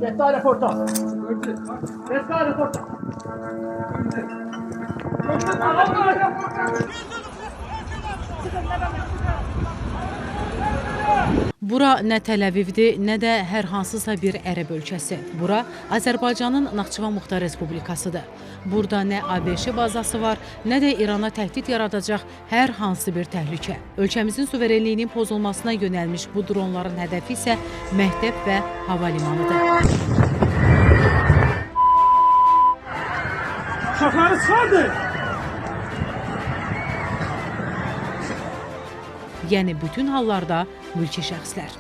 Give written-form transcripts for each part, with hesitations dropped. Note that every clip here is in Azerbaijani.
Destra aeroporto. Destra aeroporto. Bura nə Təl-Əvivdir, nə də hər hansısa bir ərəb ölkəsi. Bura Azərbaycanın Naxçıvan Muxtar Respublikasıdır. Burada nə ABŞ bazası var, nə də İrana təhdid yaradacaq hər hansı bir təhlükə. Ölkəmizin suverenliyinin pozulmasına yönəlmiş bu dronların hədəfi isə məktəb və hava limanıdır. Uşaqları çıxardı! Yəni bütün hallarda mülki şəxslər.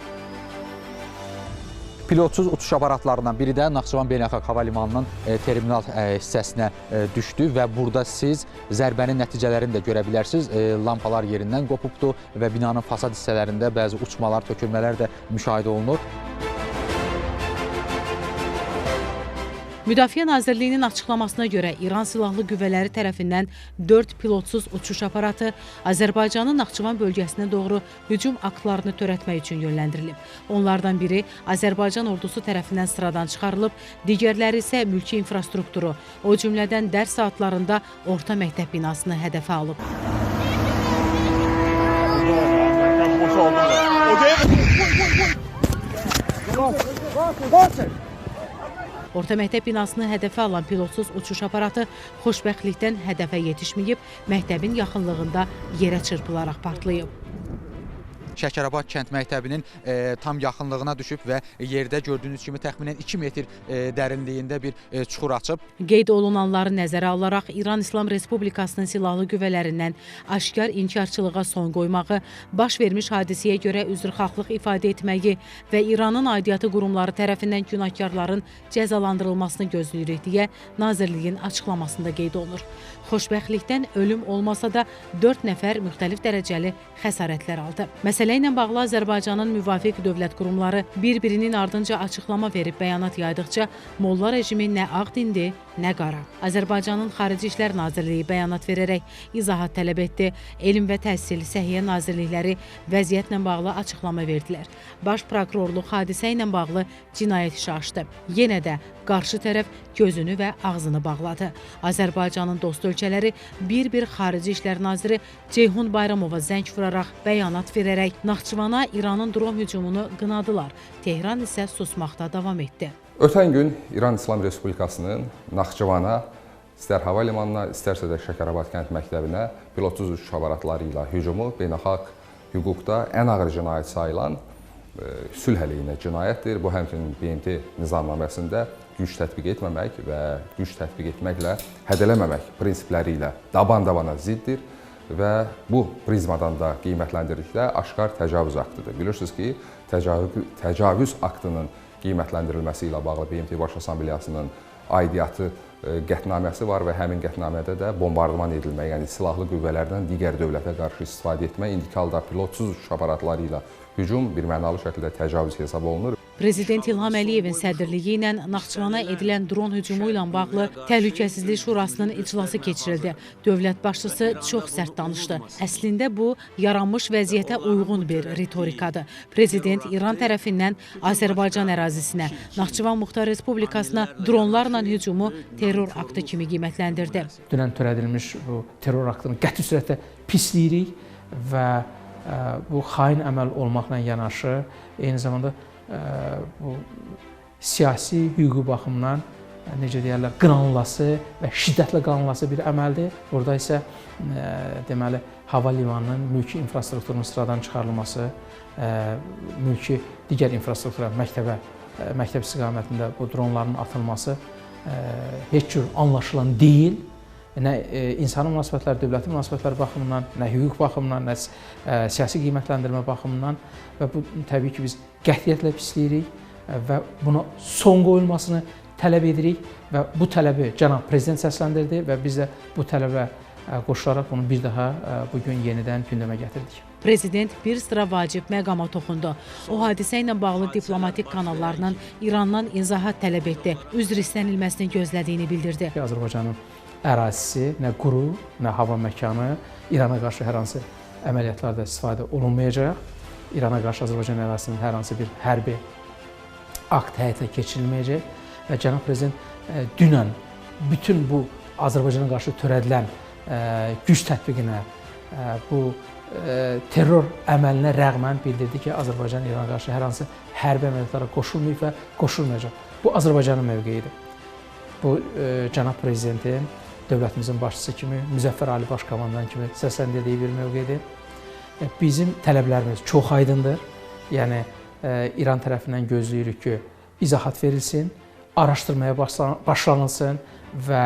Pilotsuz uçuş aparatlarından biri də Naxçıvan Beynəlxalq Hava Limanının terminal hissəsinə düşdü və burada siz zərbənin nəticələrini də görə bilərsiniz. Lampalar yerindən qopubdur və binanın fasad hissələrində bəzi uçmalar, tökülmələr də müşahidə olunur. Müdafiə Nazirliyinin açıqlamasına görə İran Silahlı Qüvvələri tərəfindən 4 pilotsuz uçuş aparatı Azərbaycanın Naxçıvan bölgəsinə doğru hücum aktlarını törətmək üçün yönləndirilib. Onlardan biri Azərbaycan ordusu tərəfindən sıradan çıxarılıb, digərləri isə mülki infrastrukturu, o cümlədən dərs saatlarında orta məktəb binasını hədəfə alıb. Orta məktəb binasını hədəfə alan pilotsuz uçuş aparatı xoşbəxtlikdən hədəfə yetişməyib, məktəbin yaxınlığında yerə çırpılaraq partlayıb. Şəkərabad kənd məktəbinin tam yaxınlığına düşüb və yerdə gördüyünüz kimi təxminən 2 metr dərinliyində bir çuxur açıb. Qeyd olunanları nəzərə alaraq İran İslam Respublikasının silahlı qüvvələrindən aşkar inkarçılığa son qoymağı, baş vermiş hadisəyə görə üzrxahlıq ifadə etməyi və İranın aidiyyatı qurumları tərəfindən günahkarların cəzalandırılmasını gözləyirik deyə Nazirliyin açıqlamasında qeyd olunur. Xoşbəxtlikdən ölüm olmasa da 4 nəfər müxtəlif dərəcəli xəsarətlər aldı. Məsələ ilə bağlı Azərbaycanın müvafiq dövlət qurumları bir-birinin ardınca açıqlama verib bəyanat yaydıqca molla rejimi nə ağ dindir, nə qara. Azərbaycanın Xarici İşlər Nazirliyi bəyanat verərək izahat tələb etdi. Elm və Təhsil, Səhiyyə Nazirlikləri vəziyyətlə bağlı açıqlama verdilər. Baş prokurorluq hadisə ilə bağlı cinayət işi açdı. Yenə də qarşı tərəf gözünü və ağzını bağladı. Azərbaycanın dost ölkələri bir-bir Xarici İşlər Naziri Ceyhun Bayramova zəng vuraraq bəyanat verərək Naxçıvana İranın dron hücumunu qınadılar. Tehran isə susmaqda davam etdi. Ötən gün İran İslam Respublikasının Naxçıvana, istər hava limanına, istərsə də Şəkərabad kənd məktəbinə pilotsuz uçuş aparatları ilə hücumu beynəlxalq hüquqda ən ağır cinayət sayılan sülh əleyhinə cinayətdir. Bu həmçinin BMT nizamnaməsində güc tətbiq etməmək və güc tətbiq etməklə hədələməmək prinsipləri ilə daban-dabana ziddir və bu prizmadan da qiymətləndirdikdə aşkar təcavüz aktıdır. Bilirsiniz ki, təcavüz aktının qiymətləndirilməsi ilə bağlı BMT Baş Assambleyasının aidiyyatı qətnaməsi var və həmin qətnamədə də bombardıman edilmək, yəni silahlı qüvvələrdən digər dövlətə qarşı istifadə etmək, indiki halda pilotsuz uçuş aparatları ilə hücum birmənalı şəkildə təcavüz hesab olunur. Prezident İlham Əliyevin sədrliyi ilə Naxçıvana edilən dron hücumu ilə bağlı Təhlükəsizlik Şurasının iclası keçirildi. Dövlət başçısı çox sərt danışdı. Əslində bu, yaranmış vəziyyətə uyğun bir ritorikadır. Prezident İran tərəfindən Azərbaycan ərazisinə, Naxçıvan Muxtar Respublikasına dronlarla hücumu terror aktı kimi qiymətləndirdi. Dünən törədilmiş bu terror aktını qəti surətdə pisləyirik və bu xain əməl olmaqla yanaşı, eyni zamanda bu siyasi hüquqi baxımdan necə deyərlər, qınanılası və şiddətlə qınanılası bir əməldir. Burada isə deməli hava limanının mülki infrastrukturunun sıradan çıxarılması, mülki digər infrastruktura, məktəb istiqamətində bu dronların atılması heç cür anlaşılan deyil. Nə insani münasibətlər, dövləti münasibətlər baxımından, nə hüquq baxımından, nə siyasi qiymətləndirmə baxımından və bu təbii ki biz qətiyyətlə pisləyirik və buna son qoyulmasını tələb edirik və bu tələbi cənab prezident səsləndirdi və biz də bu tələbə qoşularaq bunu bir daha bugün yenidən gündəmə gətirdik. Prezident bir sıra vacib məqama toxundu. O hadisə ilə bağlı diplomatik kanallarla İrandan izahat tələb etdi. Üzr istənilməsini gözlədiyini bildirdi. Azərbaycanın ərazisi, nə quru, nə hava məkanı İrana qarşı hər hansı əməliyyatlarda istifadə olunmayacaq. İrana qarşı Azərbaycan ərazisinin hər hansı bir hərbi akt həyata keçirilməyəcək və cənab prezident dünən bütün bu Azərbaycana qarşı törədilən güc tətbiqinə, bu terror əməlinə rəğmən bildirdi ki, Azərbaycan İrana qarşı hər hansı hərbi əməliyyatlara qoşulmayıb və qoşulmayacaq. Bu Azərbaycanın mövqeyidir. Bu cənab prezidentin dövlətimizin başçısı kimi, Müzəffər Ali Baş Komandan kimi səsləndirdiyi bir mövqedir. Bizim tələblərimiz çox aydındır. Yəni İran tərəfindən gözləyirik ki, izahat verilsin, araşdırmaya başlanılsın və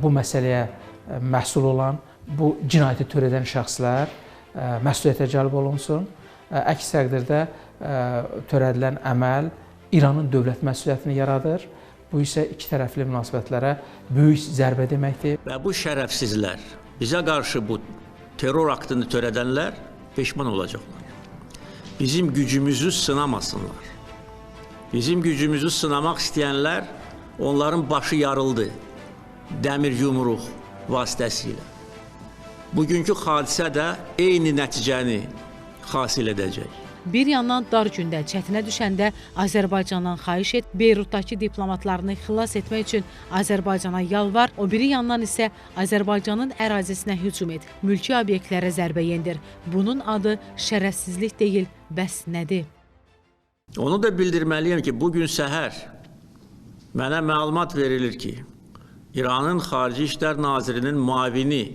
bu məsələyə məhsul olan, bu cinayəti törədən şəxslər məsuliyyətə cəlb olunsun. Əks təqdirdə törədilən əməl İranın dövlət məsuliyyətini yaradır. Bu isə iki tərəfli münasibətlərə böyük zərbə deməkdir. Və bu şərəfsizlər, bizə qarşı bu terror aktını törədənlər peşman olacaqlar. Bizim gücümüzü sınamasınlar. Bizim gücümüzü sınamaq istəyənlər, onların başı yarıldı dəmir yumruq vasitəsilə. Bugünkü hadisə də eyni nəticəni hasil edəcək. Bir yandan dar gündə çətinə düşəndə Azərbaycandan xahiş et, Beyrutdakı diplomatlarını xilas etmək üçün Azərbaycana yalvar, o biri yandan isə Azərbaycanın ərazisinə hücum et, mülki obyektlərə zərbə yendir. Bunun adı şərəfsizlik deyil, bəs nədir? Onu da bildirməliyəm ki, bugün səhər mənə məlumat verilir ki, İranın Xarici İşlər Nazirinin müavini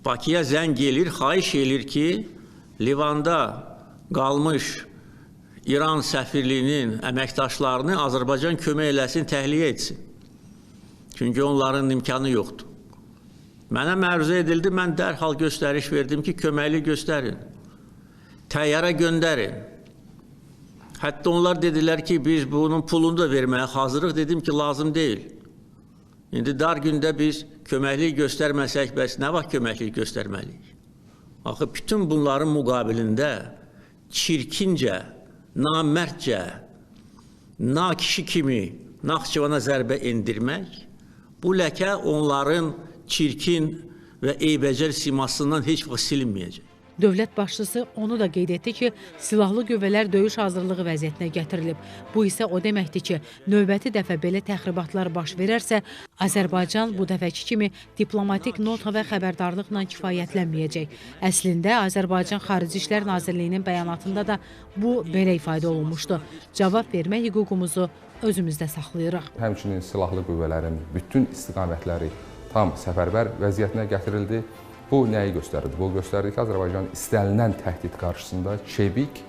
Bakıya zəng gelir, xahiş edir ki, Livanda qalmış İran səfirliyinin əməkdaşlarını Azərbaycan kömək eləsin, təxliyə etsin. Çünki onların imkanı yoxdur. Mənə məruzə edildi, mən dərhal göstəriş verdim ki, köməkli göstərin, təyyarə göndərin. Hətta onlar dedilər ki, biz bunun pulunu da verməyə hazırıq, dedim ki, lazım deyil. İndi dar gündə biz köməklik göstərməsək, bəs nə vaxt köməklik göstərməliyik? Axı, bütün bunların müqabilində çirkincə, namərdcə, nakişi kimi Naxçıvana zərbə endirmək, bu ləkə onların çirkin və eybəcər simasından heç vaxt silinməyəcək. Dövlət başçısı onu da qeyd etdi ki, silahlı qüvvələr döyüş hazırlığı vəziyyətinə gətirilib. Bu isə o deməkdir ki, növbəti dəfə belə təxribatlar baş verərsə, Azərbaycan bu dəfəki kimi diplomatik nota və xəbərdarlıqla kifayətlənməyəcək. Əslində, Azərbaycan Xarici İşlər Nazirliyinin bəyanatında da bu belə ifadə olunmuşdu. Cavab vermək hüququmuzu özümüzdə saxlayırıq. Həmçinin silahlı qüvvələrin bütün istiqamətləri tam səfərbər vəziyyətinə gətirildi. Bu nəyi göstərirdi? Bu göstərirdi ki, Azərbaycan istənilən təhdid qarşısında çevik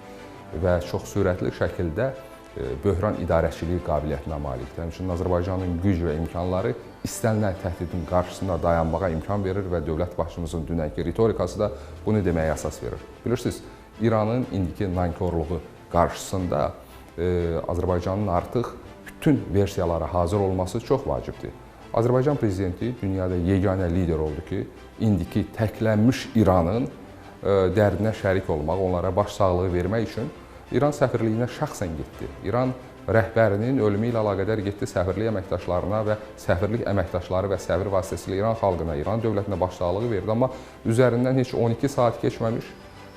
və çox sürətli şəkildə böhran idarəçiliyi qabiliyyətinə malikdir. Həmçinin Azərbaycanın güc və imkanları istənilən təhdidin qarşısında dayanmağa imkan verir və dövlət başçımızın dünənki ritorikası da bunu deməyə əsas verir. Bilirsiniz, İranın indiki nankorluğu qarşısında Azərbaycanın artıq bütün versiyalara hazır olması çox vacibdir. Azərbaycan prezidenti dünyada yeganə lider oldu ki, indiki təklənmiş İranın dərdinə şərik olmaq, onlara baş sağlığı vermək üçün İran səfirliyinə şəxsən getdi. İran rəhbərinin ölümü ilə əlaqədar getdi səfirlik əməkdaşlarına və səfirlik əməkdaşları və səfir vasitəsilə İran xalqına, İran dövlətinə baş sağlığı verdi. Amma üzərindən heç 12 saat keçməmiş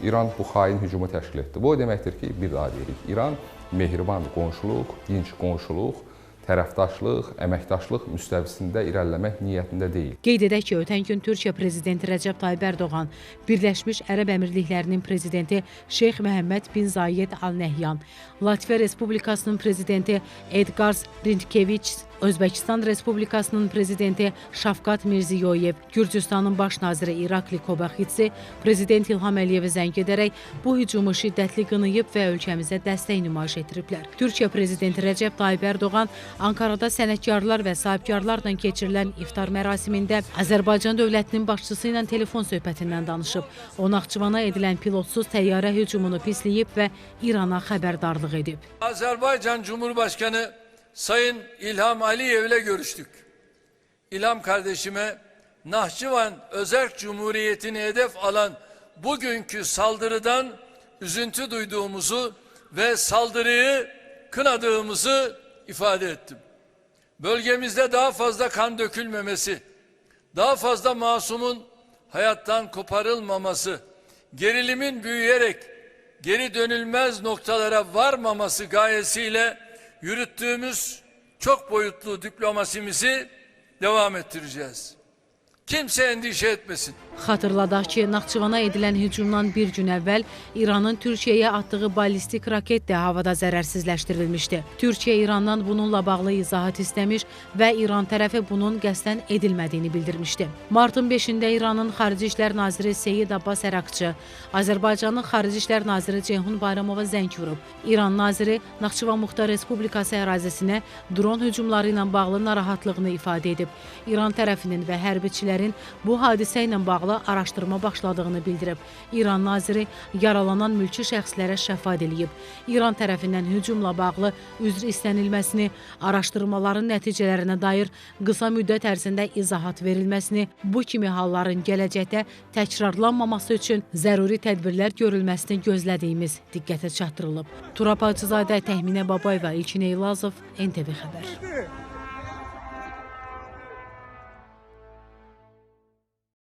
İran bu xain hücumu təşkil etdi. Bu o deməkdir ki, bir daha deyirik, İran mehriban qonşuluq, dinc qonşuluq, tərəfdaşlıq, əməkdaşlıq müstəvisində irəliləmək niyyətində deyil. Qeyd edək ki, ötən gün Türkiyə prezidenti Rəcəb Tayyib Ərdoğan, Birləşmiş Ərəb Əmirliklərinin prezidenti Şeyx Məhəmməd bin Zayed Al Nəhyan, Latviya Respublikasının prezidenti Edgars Rintkeviç, Özbəkistan Respublikasının prezidenti Şavkat Mirziyoyev, Gürcüstanın baş naziri İrakli Kobaxidze, prezident İlham Əliyevə zəng edərək bu hücumu şiddətli qınayıb və ölkəmizə dəstək nümayiş etdiriblər. Türkiyə prezidenti Rəcəb Tayyib Ərdoğan Ankarada sənətkarlar və sahibkarlarla keçirilən iftar mərasimində Azərbaycan dövlətinin başçısı ilə telefon söhbətindən danışıb. O, Naxçıvana edilən pilotsuz təyyarə hücumunu pisləyib və İrana xəbərdarlıq edib. Azerbaycan Cumhurbaşkanı Sayın İlham Aliyev ile görüştük. İlham kardeşime Nahçıvan Özerk Cumhuriyeti'ni hedef alan bugünkü saldırıdan üzüntü duyduğumuzu ve saldırıyı kınadığımızı ifade ettim. Bölgemizde daha fazla kan dökülmemesi, daha fazla masumun hayattan koparılmaması, gerilimin büyüyerek geri dönülmez noktalara varmaması gayesiyle yürüttüğümüz çok boyutlu diplomasimizi devam ettireceğiz. Kimse endişe etmesin. Xatırladaq ki, Naxçıvana edilən hücumdan bir gün əvvəl İranın Türkiyəyə atdığı ballistik raket də havada zərərsizləşdirilmişdi. Türkiyə İrandan bununla bağlı izahat istəmiş və İran tərəfi bunun qəsdən edilmədiyini bildirmişdi. Martın 5-də İranın Xarici İşlər Naziri Seyid Abbas Ərakçı, Azərbaycanın Xarici İşlər Naziri Ceyhun Bayramova zəng vurub. İran naziri Naxçıvan Muxtar Respublikası ərazisinə dron hücumları ilə bağlı narahatlığını ifadə edib. İran tərəfinin və hərbiçilərin bu hadisə ilə bağlı araşdırma başladığını bildirib. İran naziri yaralanan mülki şəxslərə şəfaət eləyib. İran tərəfindən hücumla bağlı üzr istənilməsini, araşdırmaların nəticələrinə dair qısa müddət ərzində izahat verilməsini, bu kimi halların gələcəkdə təkrarlanmaması üçün zəruri tədbirlər görülməsini gözlədiyimiz diqqətə çatdırılıb. Turab Hacızadə, Təxminə Babayeva, İlkin Eylazov, NTV Xəbər.